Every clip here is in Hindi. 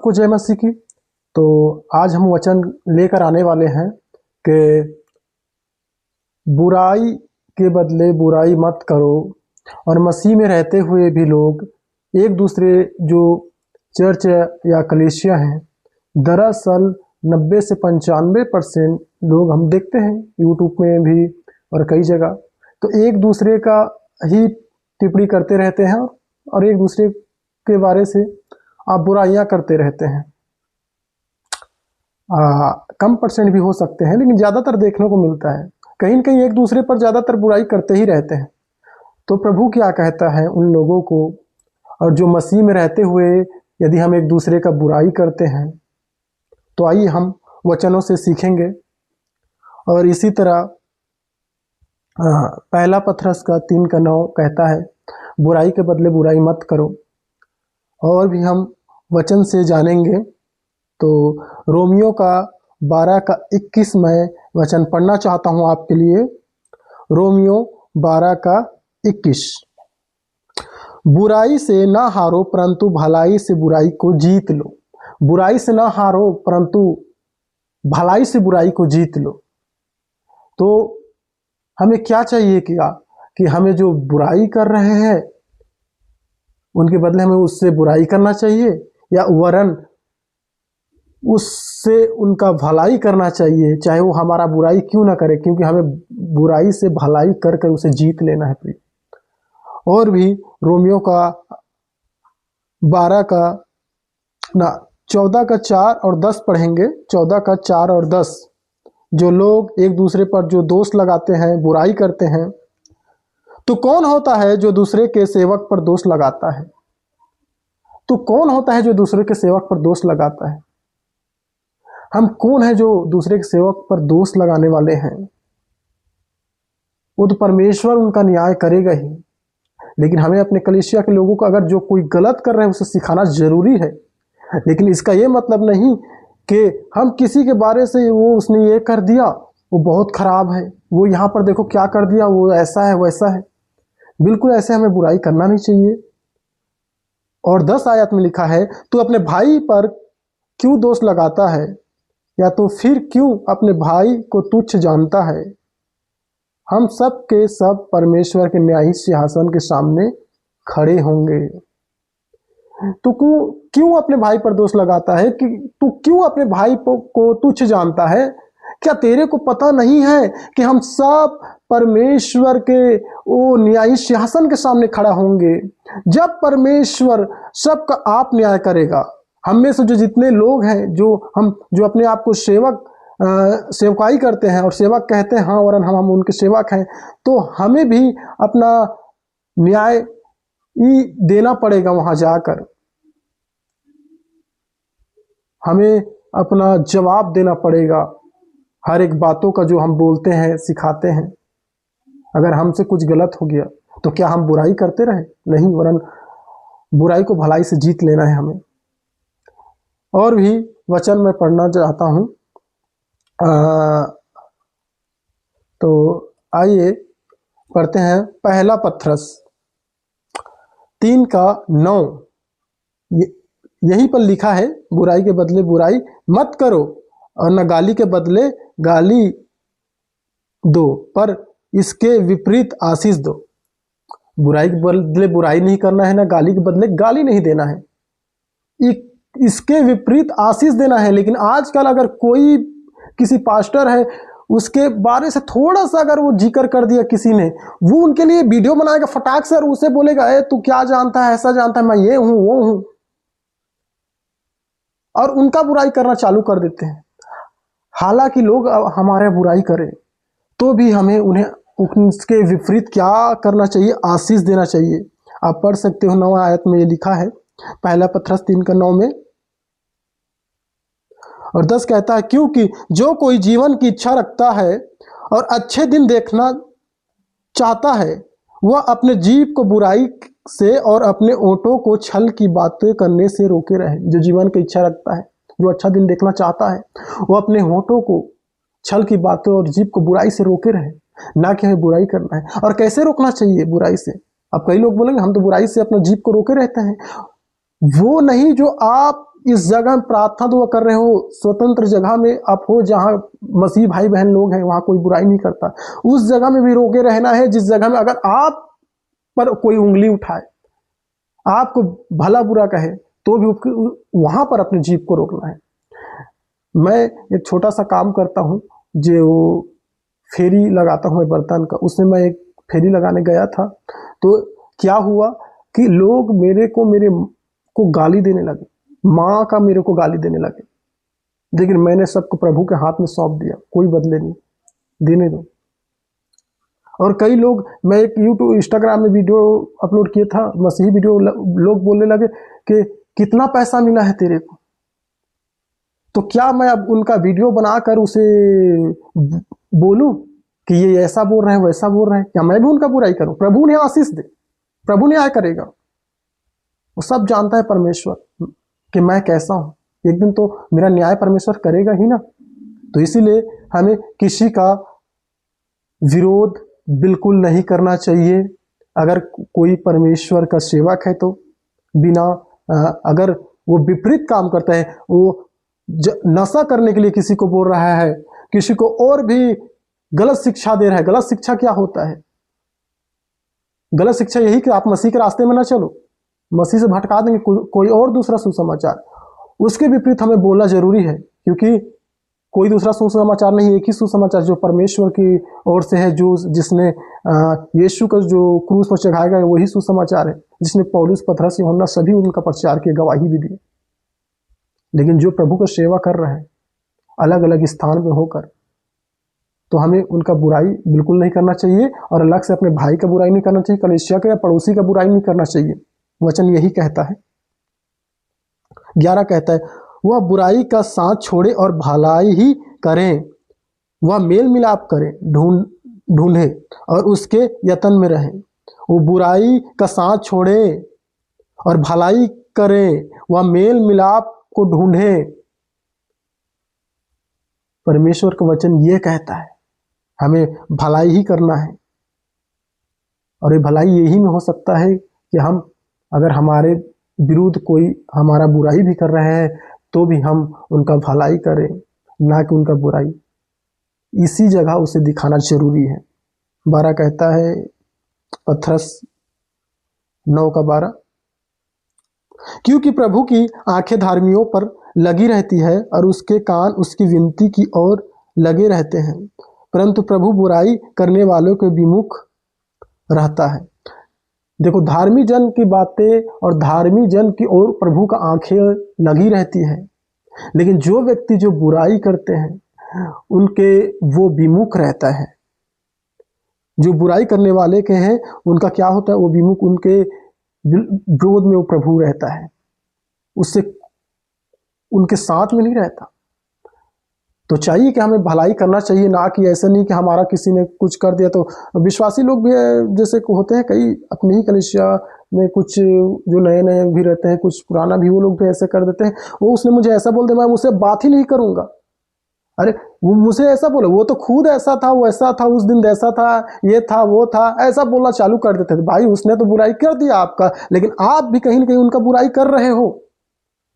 सबको जय मसीह की। तो आज हम वचन लेकर आने वाले हैं कि बुराई के बदले बुराई मत करो। और मसीह में रहते हुए भी लोग एक दूसरे जो चर्च या कलीसिया हैं, दरअसल 90 से 95% लोग हम देखते हैं यूट्यूब में भी और कई जगह, तो एक दूसरे का ही टिप्पणी करते रहते हैं और एक दूसरे के बारे से आप बुराइयां करते रहते हैं। कम परसेंट भी हो सकते हैं, लेकिन ज़्यादातर देखने को मिलता है कहीं न कहीं एक दूसरे पर ज़्यादातर बुराई करते ही रहते हैं। तो प्रभु क्या कहता है उन लोगों को, और जो मसीह में रहते हुए यदि हम एक दूसरे का बुराई करते हैं, तो आइए हम वचनों से सीखेंगे। और इसी तरह पहला पतरस का 3:9 कहता है बुराई के बदले बुराई मत करो। और भी हम वचन से जानेंगे। तो रोमियो का 12:21 मैं वचन पढ़ना चाहता हूं आपके लिए। रोमियो 12:21, बुराई से ना हारो परंतु भलाई से बुराई को जीत लो। बुराई से ना हारो परंतु भलाई से बुराई को जीत लो। तो हमें क्या चाहिए कि हमें जो बुराई कर रहे हैं उनके बदले हमें उससे बुराई करना चाहिए, या वरन उससे उनका भलाई करना चाहिए, चाहे वो हमारा बुराई क्यों ना करे, क्योंकि हमें बुराई से भलाई कर कर उसे जीत लेना है प्रिय। और भी रोमियो का 14:4 और 10 पढ़ेंगे। 14:4 और 10, जो लोग एक दूसरे पर जो दोष लगाते हैं, बुराई करते हैं, तो कौन होता है जो दूसरे के सेवक पर दोष लगाता है? तो कौन होता है जो दूसरे के सेवक पर दोष लगाता है? हम कौन है जो दूसरे के सेवक पर दोष लगाने वाले हैं? वो तो परमेश्वर उनका न्याय करेगा ही। लेकिन हमें अपने कलीसिया के लोगों को अगर जो कोई गलत कर रहे हैं उसे सिखाना जरूरी है। लेकिन इसका ये मतलब नहीं कि हम किसी के बारे से उसने ये कर दिया, वो बहुत खराब है, वो यहाँ पर देखो क्या कर दिया, वो ऐसा है वैसा है। बिल्कुल ऐसे हमें बुराई करना नहीं चाहिए। और 10 आयत में लिखा है, तू अपने भाई पर क्यों दोष लगाता है, या तो फिर क्यों अपने भाई को तुच्छ जानता है? हम सब के सब परमेश्वर के न्यायी सिंहासन के सामने खड़े होंगे। तो क्यों अपने भाई पर दोष लगाता है? कि तू क्यों अपने भाई को तुच्छ जानता है? क्या तेरे को पता नहीं है कि हम सब परमेश्वर के वो न्यायी सिंहासन के सामने खड़ा होंगे? जब परमेश्वर सबका आप न्याय करेगा, हम में से जो जितने लोग हैं, जो अपने आप को सेवकाई करते हैं और सेवक कहते हैं, हाँ वरन हम उनके सेवक हैं, तो हमें भी अपना न्याय देना पड़ेगा। वहां जाकर हमें अपना जवाब देना पड़ेगा हर एक बातों का जो हम बोलते हैं, सिखाते हैं। अगर हमसे कुछ गलत हो गया तो क्या हम बुराई करते रहे? नहीं, वरन बुराई को भलाई से जीत लेना है हमें। और भी वचन मैं पढ़ना चाहता हूं। तो आइए पढ़ते हैं। पहला पतरस 3:9, यहीं पर लिखा है बुराई के बदले बुराई मत करो और न गाली के बदले गाली दो, पर इसके विपरीत आशीष दो। बुराई के बदले बुराई नहीं करना है, ना गाली के बदले गाली नहीं देना है, इसके विपरीत आशीष देना है। लेकिन आजकल अगर कोई किसी पास्टर है, उसके बारे से थोड़ा सा अगर वो जिक्र कर दिया किसी ने, वो उनके लिए वीडियो बनाएगा फटाक से और उसे बोलेगा, ए तू क्या जानता है, ऐसा जानता है, मैं ये हूं वो हूं, और उनका बुराई करना चालू कर देते हैं। हालांकि लोग हमारे बुराई करें तो भी हमें उन्हें उसके विपरीत क्या करना चाहिए? आशीष देना चाहिए। आप पढ़ सकते हो 9 आयत में ये लिखा है, पहला पतरस 3:9 में। और 10 कहता है, क्योंकि जो कोई जीवन की इच्छा रखता है और अच्छे दिन देखना चाहता है, वह अपने जीभ को बुराई से और अपने ओंठों को छल की बातें करने से रोके रहे। जो जीवन की इच्छा रखता है, जो अच्छा दिन देखना चाहता है, वो अपने होठों को छल की बातें और जीभ को बुराई से रोके रहे, ना कि हमें बुराई करना है। और कैसे रोकना चाहिए बुराई से? अब कई लोग बोलेंगे हम तो बुराई से अपना जीभ को रोके रहते हैं। वो नहीं जो आप इस जगह में प्रार्थना दुआ कर रहे हो, स्वतंत्र जगह में आप हो जहां मसीह भाई बहन लोग हैं, वहां कोई बुराई नहीं करता। उस जगह में भी रोके रहना है जिस जगह में अगर आप पर कोई उंगली उठाए, आपको भला बुरा कहे, तो भी वहां पर अपनी जीभ को रोकना है। मैं एक छोटा सा काम करता हूँ, जो फेरी लगाता हूँ बर्तन का, उसमें मैं एक फेरी लगाने गया था। तो क्या हुआ कि लोग मेरे को गाली देने लगे, माँ का मेरे को गाली देने लगे। लेकिन मैंने सबको प्रभु के हाथ में सौंप दिया, कोई बदले नहीं, देने दो। और कई लोग, मैं एक यूट्यूब इंस्टाग्राम में वीडियो अपलोड किया था, मसीही वीडियो, लोग बोलने लगे कि कितना पैसा मिला है तेरे को। तो क्या मैं अब उनका वीडियो बनाकर उसे बोलूं कि ये ऐसा बोल रहे हैं, वैसा बोल रहे हैं? क्या मैं भी उनका बुराई करूं? प्रभु ने आशीष दे, प्रभु न्याय करेगा। वो सब जानता है परमेश्वर कि मैं कैसा हूं। एक दिन तो मेरा न्याय परमेश्वर करेगा ही ना। तो इसीलिए हमें किसी का विरोध बिल्कुल नहीं करना चाहिए। अगर कोई परमेश्वर का सेवक है तो बिना अगर वो विपरीत काम करता है, वो नशा करने के लिए किसी को बोल रहा है, किसी को और भी गलत शिक्षा दे रहा है। गलत शिक्षा क्या होता है? गलत शिक्षा यही कि आप मसीह के रास्ते में ना चलो, मसीह से भटका देंगे कोई और दूसरा सुसमाचार। उसके विपरीत हमें बोलना जरूरी है, क्योंकि कोई दूसरा सुसमाचार नहीं, एक ही सुसमाचार जो परमेश्वर की ओर से है, जो जिसने यीशु का जो क्रूस पर चढ़ाया गया वही सुसमाचार है, जिसने पौलुस, पतरस, यूहन्ना सभी उनका प्रचार किया, गवाही भी दी। लेकिन जो प्रभु का सेवा कर रहे हैं अलग अलग स्थान में होकर, तो हमें उनका बुराई बिल्कुल नहीं करना चाहिए, और अलग से अपने भाई का बुराई नहीं करना चाहिए, कलीसिया का या पड़ोसी का बुराई नहीं करना चाहिए। वचन यही कहता है। 11 कहता है, वह बुराई का साथ छोड़े और भलाई ही करें, वह मेल मिलाप करें, ढूंढे और उसके यत्न में रहें। वो बुराई का साथ छोड़े और भलाई करें, वह मेल मिलाप को ढूंढे। परमेश्वर का वचन ये कहता है हमें भलाई ही करना है, और ये भलाई यही में हो सकता है कि हम अगर हमारे विरुद्ध कोई हमारा बुराई भी कर रहे हैं तो भी हम उनका भलाई करें, ना कि उनका बुराई। इसी जगह उसे दिखाना जरूरी है। 12 कहता है, पतरस 9:12, क्योंकि प्रभु की आंखें धार्मियों पर लगी रहती है और उसके कान उसकी विनती की ओर लगे रहते हैं, परंतु प्रभु बुराई करने वालों के विमुख रहता है। देखो, धार्मिक जन की बातें और धार्मिक जन की ओर प्रभु का आंखें लगी रहती है, लेकिन जो व्यक्ति जो बुराई करते हैं उनके वो विमुख रहता है। जो बुराई करने वाले के हैं उनका क्या होता है? वो विमुख, उनके विरोध में वो प्रभु रहता है, उससे उनके साथ में नहीं रहता। तो चाहिए कि हमें भलाई करना चाहिए, ना कि ऐसा नहीं कि हमारा किसी ने कुछ कर दिया। तो विश्वासी लोग भी जैसे होते हैं कई अपनी ही कलीसिया में, कुछ जो नए नए भी रहते हैं, कुछ पुराना भी, वो लोग भी ऐसे कर देते हैं। वो उसने मुझे ऐसा बोल दिया, मैं मुझसे बात ही नहीं करूंगा। अरे वो मुझे ऐसा बोले, वो तो खुद ऐसा था, वो ऐसा था, उस दिन ऐसा था, ये था, वो था, ऐसा बोलना चालू कर देते थे। भाई उसने तो बुराई कर दिया आपका, लेकिन आप भी कहीं ना कहीं उनका बुराई कर रहे हो।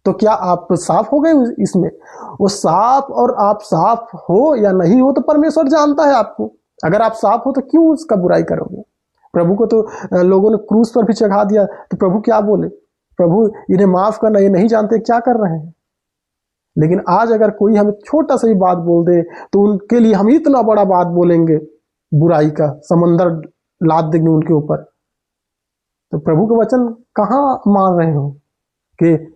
तो क्या आप साफ हो गए इसमें? वो साफ, और आप साफ हो या नहीं हो तो परमेश्वर जानता है आपको। अगर आप साफ हो तो क्यों उसका बुराई करोगे? प्रभु को तो लोगों ने क्रूस पर भी चढ़ा दिया, तो प्रभु क्या बोले? प्रभु इन्हें माफ करना, ये नहीं जानते क्या कर रहे हैं। लेकिन आज अगर कोई हमें छोटा सा ही बात बोल दे तो उनके लिए हम इतना बड़ा बात बोलेंगे, बुराई का समंदर लाद देंगे उनके ऊपर। तो प्रभु का वचन कहाँ मान रहे हो कि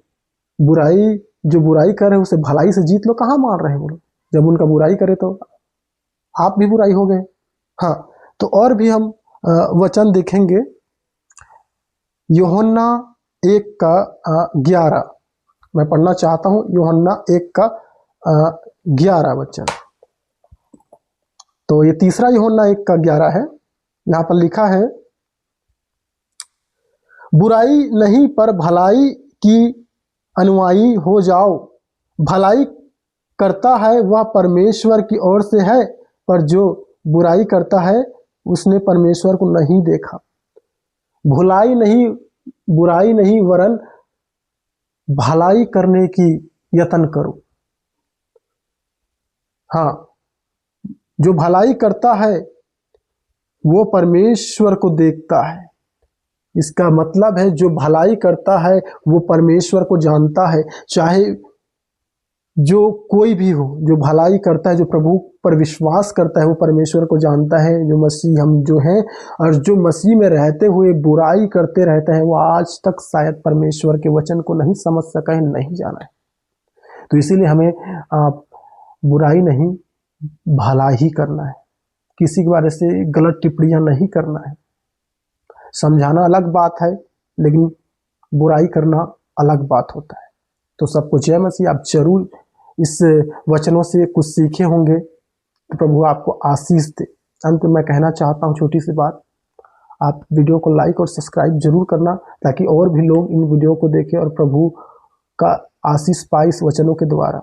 बुराई, जो बुराई कर रहे उसे भलाई से जीत लो? कहाँ मान रहे हो? जब उनका बुराई करे तो आप भी बुराई हो गए। हाँ, तो और भी हम वचन देखेंगे। यूहन्ना 1:11 मैं पढ़ना चाहता हूं। यूहन्ना 1:11 वचन। तो ये तीसरा यूहन्ना 1:11 है। यहां पर लिखा है, बुराई नहीं पर भलाई की अनुयायी हो जाओ। भलाई करता है वह परमेश्वर की ओर से है, पर जो बुराई करता है उसने परमेश्वर को नहीं देखा। भुलाई नहीं, बुराई नहीं, वरन भलाई करने की यत्न करो। हाँ, जो भलाई करता है वो परमेश्वर को देखता है। इसका मतलब है जो भलाई करता है वो परमेश्वर को जानता है। चाहे जो कोई भी हो, जो भलाई करता है, जो प्रभु पर विश्वास करता है, वो परमेश्वर को जानता है। जो मसीह हम जो हैं और जो मसीह में रहते हुए बुराई करते रहते हैं, वो आज तक शायद परमेश्वर के वचन को नहीं समझ सका है, नहीं जाना है। तो इसीलिए हमें बुराई नहीं, भला ही करना है। किसी के बारे से गलत टिप्पणियां नहीं करना है। समझाना अलग बात है, लेकिन बुराई करना अलग बात होता है। तो सबको जय मसीह। आप जरूर इस वचनों से कुछ सीखे होंगे, तो प्रभु आपको आशीष दे। अंत में मैं कहना चाहता हूँ छोटी सी बात, आप वीडियो को लाइक और सब्सक्राइब जरूर करना, ताकि और भी लोग इन वीडियो को देखें और प्रभु का आशीष पाए इस वचनों के द्वारा।